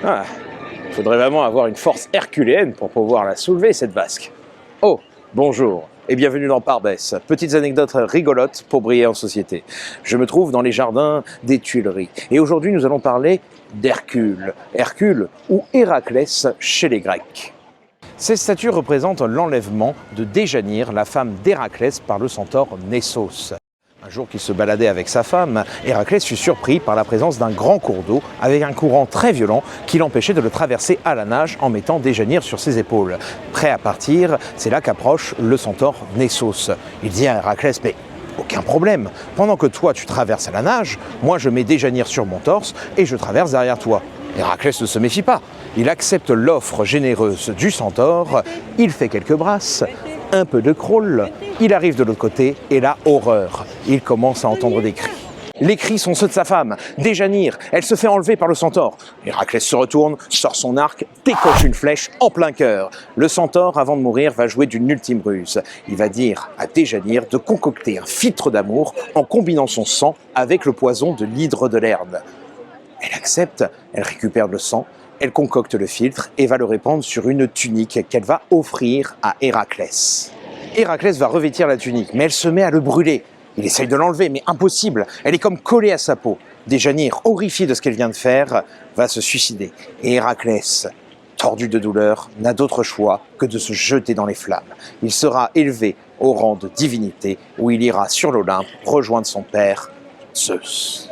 Ah, il faudrait vraiment avoir une force herculéenne pour pouvoir la soulever, cette vasque. Oh, bonjour et bienvenue dans Parbès. Petites anecdotes rigolotes pour briller en société. Je me trouve dans les jardins des Tuileries. Et aujourd'hui, nous allons parler d'Hercule. Hercule ou Héraclès chez les Grecs. Ces statues représentent l'enlèvement de Déjanire, la femme d'Héraclès, par le centaure Nessos. Un jour qu'il se baladait avec sa femme, Héraclès fut surpris par la présence d'un grand cours d'eau avec un courant très violent qui l'empêchait de le traverser à la nage en mettant Déjanire sur ses épaules. Prêt à partir, c'est là qu'approche le centaure Nessos. Il dit à Héraclès: mais aucun problème, pendant que toi tu traverses à la nage, moi je mets Déjanire sur mon torse et je traverse derrière toi. Héraclès ne se méfie pas. Il accepte l'offre généreuse du centaure, il fait quelques brasses, un peu de crawl, il arrive de l'autre côté et là, horreur, il commence à entendre des cris. Les cris sont ceux de sa femme, Déjanire, elle se fait enlever par le centaure. Héraclès se retourne, sort son arc, décoche une flèche en plein cœur. Le centaure, avant de mourir, va jouer d'une ultime ruse. Il va dire à Déjanire de concocter un filtre d'amour en combinant son sang avec le poison de l'hydre de Lerne. Elle accepte, elle récupère le sang, elle concocte le filtre et va le répandre sur une tunique qu'elle va offrir à Héraclès. Héraclès va revêtir la tunique, mais elle se met à le brûler. Il essaye de l'enlever, mais impossible. Elle est comme collée à sa peau. Déjanire, horrifié de ce qu'elle vient de faire, va se suicider. Et Héraclès, tordu de douleur, n'a d'autre choix que de se jeter dans les flammes. Il sera élevé au rang de divinité, où il ira sur l'Olympe rejoindre son père, Zeus.